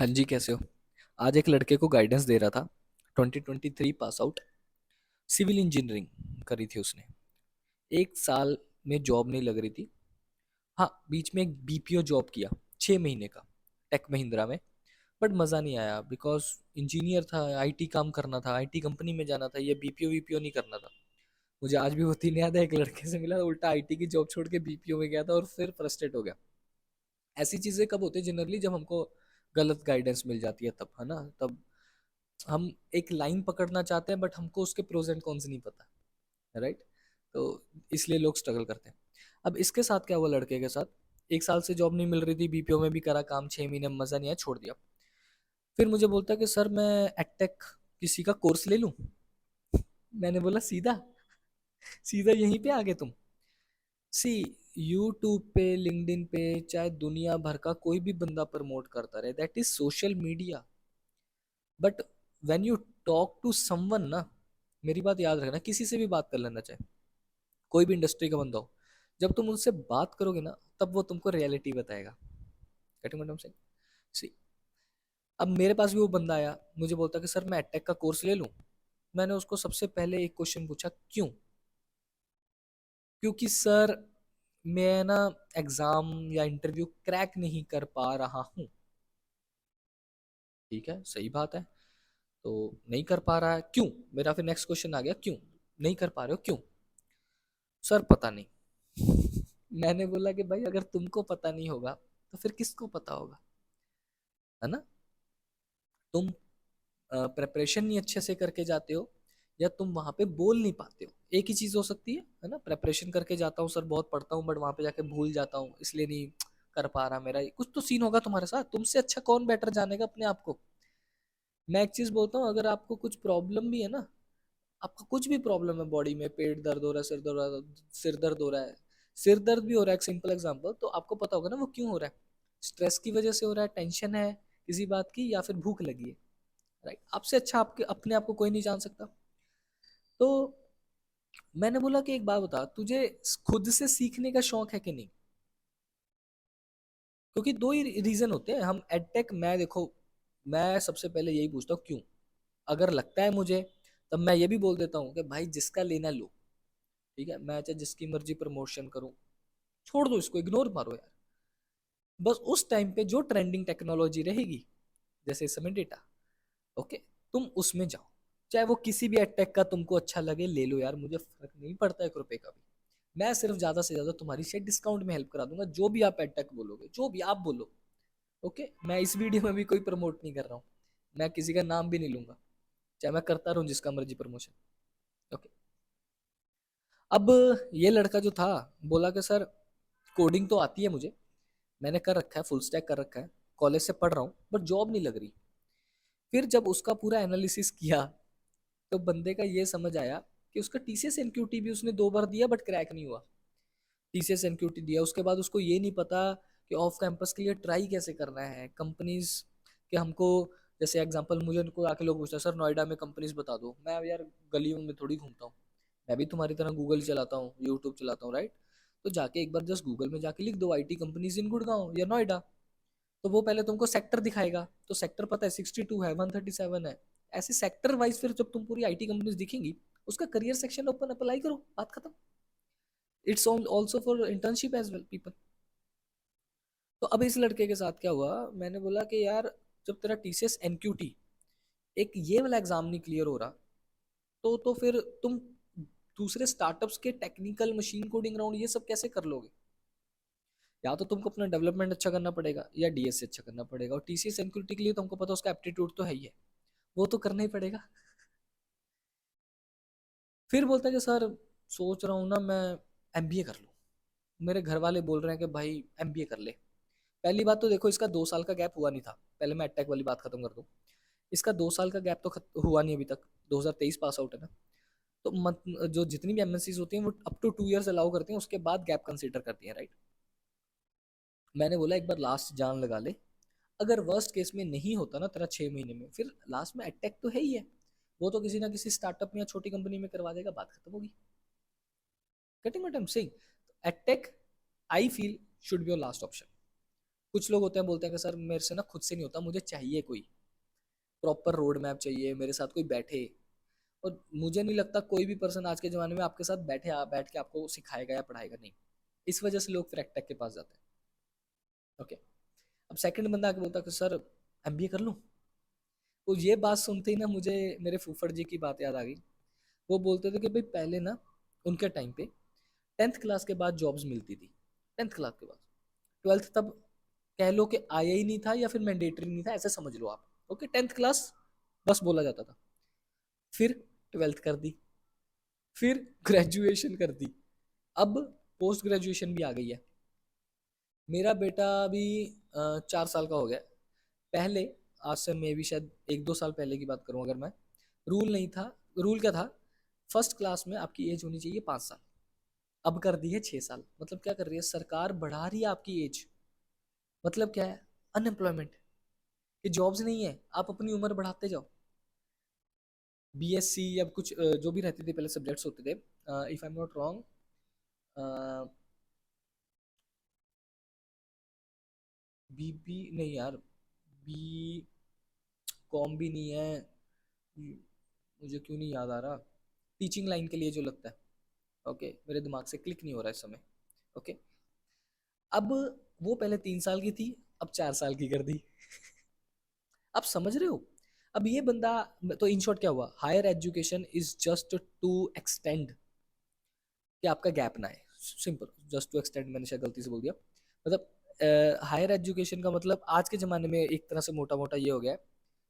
हाँ जी, कैसे हो? आज एक लड़के को गाइडेंस दे रहा था। 2023 पास आउट, सिविल इंजीनियरिंग करी थी उसने। 1 साल में जॉब नहीं लग रही थी। हाँ, बीच में एक बीपीओ जॉब किया, 6 महीने का, टेक महिंद्रा में। बट मज़ा नहीं आया बिकॉज इंजीनियर था, आईटी काम करना था, आईटी कंपनी में जाना था, ये बीपीओ वीपीओ नहीं करना था। मुझे आज भी वो दिन याद है, एक लड़के से मिला, उल्टा आईटी की जॉब छोड़ के बीपीओ में गया था और फिर फ्रस्ट्रेट हो गया। ऐसी चीज़ें कब होती है जनरली? जब हमको गलत गाइडेंस मिल जाती है तब, है ना? तब हम एक लाइन पकड़ना चाहते हैं बट हमको उसके प्रोज एंड कॉन्स नहीं पता, राइट? तो इसलिए लोग स्ट्रगल करते हैं। अब इसके साथ क्या हुआ लड़के के साथ? 1 साल से जॉब नहीं मिल रही थी, बीपीओ में भी करा काम, 6 महीने में मजा नहीं आया, छोड़ दिया। फिर मुझे बोलता है कि सर मैं एडटेक किसी का कोर्स ले लूं। मैंने बोला सीधा सीधा यहीं पे आ गए तुम। सी, यूट्यूब पे, लिंक्डइन पे, चाहे दुनिया भर का कोई भी बंदा प्रमोट करता रहे, that is social media. But when you talk to someone ना, मेरी बात याद रखना, किसी से भी बात कर लेना, चाहे कोई भी इंडस्ट्री का बंदा हो, जब तुम उनसे बात करोगे ना तब वो तुमको रियलिटी बताएगा। Getting what I am saying? See, अब मेरे पास भी वो बंदा आया, मुझे बोलता कि सर मैं एडटेक का कोर्स ले लूं। मैंने उसको सबसे पहले एक क्वेश्चन पूछा, क्यों? क्योंकि सर मैं ना एग्जाम या इंटरव्यू क्रैक नहीं कर पा रहा हूँ। ठीक है, सही बात है। तो नहीं कर पा रहा है, क्यों? मेरा फिर नेक्स्ट क्वेश्चन आ गया, क्यों नहीं कर पा रहे हो, क्यों? सर पता नहीं। मैंने बोला कि भाई अगर तुमको पता नहीं होगा तो फिर किसको पता होगा? है ना? तुम प्रेपरेशन नहीं अच्छे से करके जाते हो, या तुम वहां पे बोल नहीं पाते हो। एक ही चीज हो सकती है ना? प्रेपरेशन करके जाता हूँ सर, बहुत पढ़ता हूँ, बट वहां पे जाके भूल जाता हूँ, इसलिए नहीं कर पा रहा। मेरा कुछ तो सीन होगा तुम्हारे साथ, तुमसे अच्छा कौन बेटर जानेगा अपने आप को। मैं एक चीज बोलता हूँ, अगर आपको कुछ प्रॉब्लम भी है ना, आपका कुछ भी प्रॉब्लम है बॉडी में, पेट दर्द हो रहा है, सिर दर्द हो रहा है, सिर दर्द भी हो रहा है, एक सिंपल एग्जांपल, तो आपको पता होगा ना वो क्यों हो रहा है। स्ट्रेस की वजह से हो रहा है, टेंशन है किसी बात की, या फिर भूख लगी है, राइट? आपसे अच्छा आपके अपने आप को कोई नहीं जान सकता। तो मैंने बोला कि एक बात बता, तुझे खुद से सीखने का शौक है कि नहीं? क्योंकि दो ही रीजन होते हैं। हम एडटेक, मैं देखो, मैं सबसे पहले यही पूछता हूँ क्यों। अगर लगता है मुझे, तब मैं ये भी बोल देता हूँ कि भाई जिसका लेना लो। ठीक है, मैं चाहे जिसकी मर्जी प्रमोशन करूं, छोड़ दो इसको, इग्नोर मारो यार। बस उस टाइम पे जो ट्रेंडिंग टेक्नोलॉजी रहेगी, जैसे इस समय डेटा, ओके, तुम उसमें जाओ। चाहे वो किसी भी अटैक का तुमको अच्छा लगे, ले लो यार, मुझे फर्क नहीं पड़ता 1 रुपए का भी। मैं सिर्फ ज्यादा से ज्यादा तुम्हारी शायद डिस्काउंट में हेल्प करा दूंगा, जो भी आप अटैक बोलोगे, जो भी आप बोलो। ओके, मैं इस वीडियो में भी कोई प्रमोट नहीं कर रहा हूँ, मैं किसी का नाम भी नहीं लूंगा, चाहे मैं करता रहूं जिसका मर्जी प्रमोशन। ओके। अब ये लड़का जो था, बोला कि सर कोडिंग तो आती है मुझे, मैंने कर रखा है, फुल स्टैक कर रखा है, कॉलेज से पढ़ रहा हूँ, बट जॉब नहीं लग रही। फिर जब उसका पूरा एनालिसिस किया, तो बंदे का ये समझ आया कि उसका टीसीएस एनक्यूटी भी उसने 2 बार दिया बट क्रैक नहीं हुआ। टीसीएस एनक्यूटी दिया, उसके बाद उसको ये नहीं पता कि ऑफ कैंपस के लिए ट्राई कैसे करना है, कंपनीज के हमको, जैसे एग्जांपल मुझे उनको आके लोग पूछते हैं सर नोएडा में कंपनीज बता दो, मैं यार गलियों में थोड़ी घूमता हूँ, मैं भी तुम्हारी तरह गूगल चलाता हूँ, यूट्यूब चलाता हूँ, राइट? तो जाके एक बार जस्ट गूगल में जाके लिख दो आईटी कंपनीज इन गुड़गांव या नोएडा, तो वो पहले तुमको सेक्टर दिखाएगा। तो सेक्टर पता है 62 है, 137 है, ऐसे सेक्टर वाइज फिर जब तुम पूरी आईटी कंपनीज दिखेंगी, उसका करियर सेक्शन ओपन, अप्लाई करो, बात खत्म। It's also for internship as well people. तो अब इस लड़के के साथ क्या हुआ, मैंने बोला कि यार जब तेरा टीसीएस एनक्यूटी एक ये वाला एग्जाम नहीं क्लियर हो रहा, तो फिर तुम दूसरे स्टार्टअप्स के टेक्निकल मशीन कोडिंग राउंड ये सब कैसे कर लोगे? या तो तुमको अपना डेवलपमेंट अच्छा करना पड़ेगा, या डीएस से अच्छा करना पड़ेगा, और टीसीएस सिक्योरिटी के लिए तुमको पता है उसका एप्टीट्यूड तो है ही है, वो तो करना ही पड़ेगा। फिर बोलता है कि सर सोच रहा हूँ ना मैं एमबीए कर लूँ, मेरे घर वाले बोल रहे हैं कि भाई एमबीए कर ले। पहली बात तो देखो, इसका 2 साल का गैप हुआ नहीं था, पहले मैं अटैक वाली बात खत्म कर दूं। इसका 2 साल का गैप तो हुआ नहीं अभी तक, 2023 पास आउट है ना। तो जो जितनी भी एमएनसीज होती हैं वो अप टू 2 इयर्स अलाउ करती हैं, उसके बाद गैप कंसीडर करती हैं, राइट? मैंने बोला एक बार लास्ट जान लगा ले, अगर वर्स्ट केस में नहीं होता ना तेरा 6 महीने में, फिर लास्ट में अटैक तो है ही है, वो तो किसी ना किसी स्टार्टअप में या छोटी कंपनी में करवा देगा, बात खत्म होगी। Getting what I am saying? Attack, I feel, should be your last option. कुछ लोग होते हैं बोलते हैं कि सर मेरे से ना खुद से नहीं होता, मुझे चाहिए कोई प्रॉपर रोड मैप चाहिए, मेरे साथ कोई बैठे। और मुझे नहीं लगता कोई भी पर्सन आज के ज़माने में आपके साथ बैठ के आपको सिखाएगा या पढ़ाएगा, नहीं। इस वजह से लोग फिर एक्टेक के पास जाते हैं। ओके। अब सेकंड बंदा आके बोलता है कि सर एमबीए कर लूँ। तो ये बात सुनते ही ना मुझे मेरे फूफड़ जी की बात याद आ गई। वो बोलते थे कि भाई पहले ना उनके टाइम पे 10th क्लास के बाद जॉब्स मिलती थी। 10th क्लास के बाद 12th तब कह लो कि आया ही नहीं था या फिर मैंडेटरी नहीं था, ऐसे समझ लो आप। ओके, 10th क्लास बस बोला जाता था। फिर 12th कर दी, फिर ग्रेजुएशन कर दी, अब पोस्ट ग्रेजुएशन भी आ गई है। मेरा बेटा अभी 4 साल का हो गया। पहले, आज से मैं भी शायद 1-2 साल पहले की बात करूं अगर मैं, रूल नहीं था। रूल क्या था? फर्स्ट क्लास में आपकी एज होनी चाहिए 5 साल, अब कर दी है 6 साल। मतलब क्या कर रही है सरकार? बढ़ा रही है आपकी एज। मतलब क्या है? अनएम्प्लॉयमेंट, कि जॉब्स नहीं है, आप अपनी उम्र बढ़ाते जाओ। बीएससी या कुछ जो भी रहते थे पहले सब्जेक्ट्स होते थे, if I am not wrong, BB नहीं यार, बी कॉम भी नहीं है, मुझे क्यों नहीं याद आ रहा, टीचिंग लाइन के लिए जो लगता है। ओके, मेरे दिमाग से क्लिक नहीं हो रहा है इस समय। ओके, अब वो पहले 3 साल की थी, अब 4 साल की कर दी। आप समझ रहे हो? अब ये बंदा, तो इन शॉर्ट क्या हुआ, higher education is just to extend कि आपका गैप ना आए। सिंपल, जस्ट टू एक्सटेंड, मैंने शायद गलती से बोल दिया। मतलब हायर एजुकेशन का मतलब आज के ज़माने में एक तरह से मोटा मोटा ये हो गया है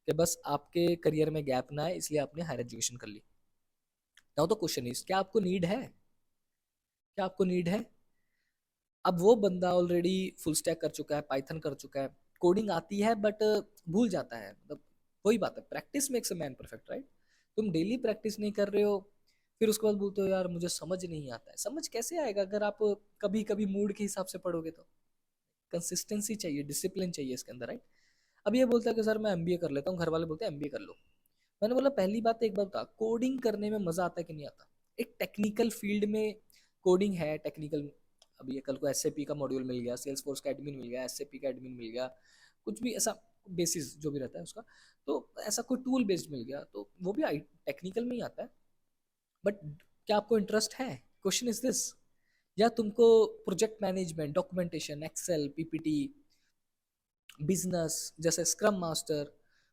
कि बस आपके करियर में गैप ना आए, इसलिए आपने हायर एजुकेशन कर ली। नाउ द क्वेश्चन इज, क्या आपको नीड है? क्या आपको नीड है? अब वो बंदा ऑलरेडी फुल स्टैक कर चुका है, पाइथन कर चुका है, कोडिंग आती है बट भूल जाता है। मतलब वही बात है, practice makes a man perfect, right? तुम डेली प्रैक्टिस नहीं कर रहे हो, फिर उसके बाद बोलते हो यार मुझे समझ नहीं आता है। समझ कैसे आएगा अगर आप कभी कभी मूड के हिसाब से पढ़ोगे तो? कंसिस्टेंसी चाहिए, डिसिप्लिन चाहिए इसके अंदर, राइट? अब ये बोलता है कि सर मैं एमबीए कर लेता हूँ, घर वाले बोलते हैं एमबीए कर लो। मैंने बोला पहली बात, एक बात बता, कोडिंग करने में मजा आता है कि नहीं आता? एक टेक्निकल फील्ड में कोडिंग है, टेक्निकल। अभी ये कल को एसएपी का मॉड्यूल मिल गया, सेल्स फोर्स का एडमिन मिल गया, एसएपी का एडमिन मिल गया, कुछ भी ऐसा बेसिस जो भी रहता है उसका, तो ऐसा कोई टूल बेस्ड मिल गया तो वो भी टेक्निकल में ही आता है। बट क्या आपको इंटरेस्ट है? Question is this. या तुमको project management, documentation, Excel, PPT, business, जैसे स्क्रम मास्टर,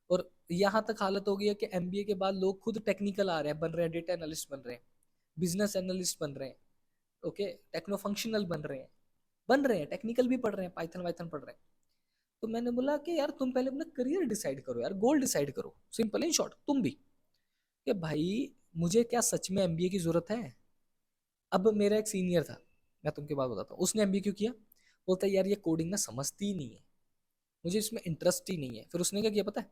और यहाँ तक हालत हो गई है कि एमबीए के बाद लोग खुद टेक्निकल आ रहे हैं, बन रहे हैं, डेटा एनालिस्ट बन रहे हैं, बिजनेस एनालिस्ट बन रहे हैं, ओके, टेक्नो फंक्शनल बन रहे हैं, टेक्निकल भी पढ़ रहे हैं, पाइथन वाइथन पढ़ रहे हैं। तो मैंने बोला कि यार तुम पहले अपना करियर डिसाइड करो यार, गोल डिसाइड करो, सिंपल इन शॉर्ट तुम भी, कि भाई मुझे क्या सच में एमबीए की जरूरत है? अब मेरा एक सीनियर था, मैं तुमके बात बताता हूँ, उसने एमबीए क्यों किया? बोलता है यार ये कोडिंग ना समझती ही नहीं है, मुझे इसमें इंटरेस्ट ही नहीं है। फिर उसने क्या किया पता है?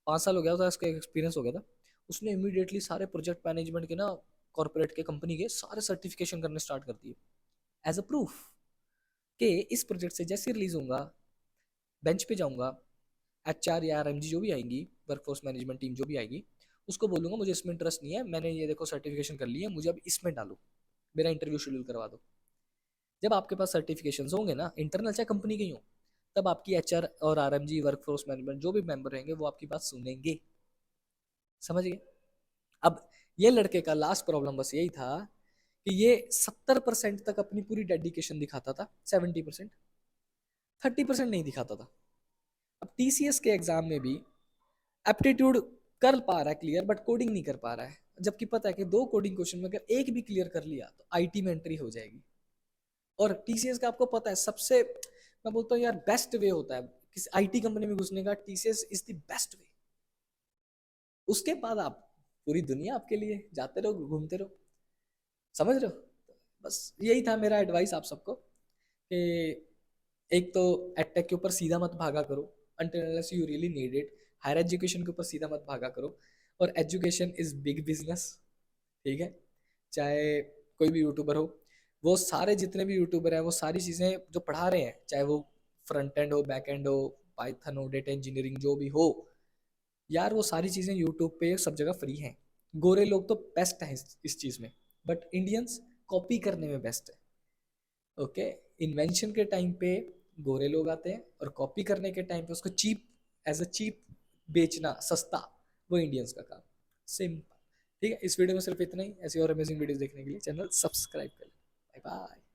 5 साल हो गया था, उसका एक्सपीरियंस हो गया था। उसने इमीडिएटली सारे प्रोजेक्ट मैनेजमेंट के ना, कॉर्पोरेट के, कंपनी के सारे सर्टिफिकेशन करने स्टार्ट कर दिए, एज अ प्रूफ कि इस प्रोजेक्ट से जैसे रिलीज होऊंगा, बेंच पे जाऊंगा, एचआर या आरएमजी जो भी आएंगी, वर्कफोर्स मैनेजमेंट टीम जो भी आएगी, उसको बोलूंगा मुझे इसमें इंटरेस्ट नहीं है, मैंने ये देखो सर्टिफिकेशन कर ली है, मुझे अब इसमें डालो, मेरा इंटरव्यू शेड्यूल करवा दो। जब आपके पास सर्टिफिकेशन होंगे ना, इंटरनल चाहे कंपनी के ही हो, तब आपकी एचआर और आरएमजी, वर्कफोर्स मैनेजमेंट जो भी मेंबर रहेंगे वो आपकी बात सुनेंगे। समझ गए? अब ये लड़के का लास्ट प्रॉब्लम बस यही था कि ये 70% तक अपनी पूरी डेडिकेशन दिखाता था, 70%, 30% नहीं दिखाता था। अब टीसीएस के एग्जाम में भी एप्टीट्यूड कर पा रहा है क्लियर, बट कोडिंग नहीं कर पा रहा है, जबकि पता है कि 2 कोडिंग क्वेश्चन में अगर एक भी क्लियर कर लिया तो आईटी में एंट्री हो जाएगी। और टीसीएस का आपको पता है सबसे, मैं बोलता हूँ यार बेस्ट वे होता है किसी आईटी कंपनी में घुसने का, TCS is the best way. उसके बाद आप, पूरी दुनिया आपके लिए, जाते रहो घूमते रहो। समझ रहे हो? बस यही था मेरा एडवाइस आप सबको, कि एक तो एडटेक के ऊपर सीधा मत भागा करो, until unless you really need it। Higher education के ऊपर सीधा मत भागा करो, और एजुकेशन इज बिग बिजनेस, ठीक है? चाहे कोई भी यूट्यूबर हो, वो सारे जितने भी यूट्यूबर हैं वो सारी चीज़ें जो पढ़ा रहे हैं, चाहे वो फ्रंट एंड हो, बैक एंड हो, पाइथन हो, डेटा इंजीनियरिंग जो भी हो, यार वो सारी चीज़ें यूट्यूब पे सब जगह फ्री हैं। गोरे लोग तो बेस्ट हैं इस चीज़ में, बट इंडियंस कॉपी करने में बेस्ट है। ओके, इन्वेंशन के टाइम पे गोरे लोग आते हैं और कॉपी करने के टाइम पे उसको चीप, एज अ चीप बेचना, सस्ता, वो इंडियंस का काम। सिंपल। ठीक है, इस वीडियो में सिर्फ इतना ही। ऐसी और अमेजिंग वीडियोस देखने के लिए चैनल सब्सक्राइब करें। Bye bye.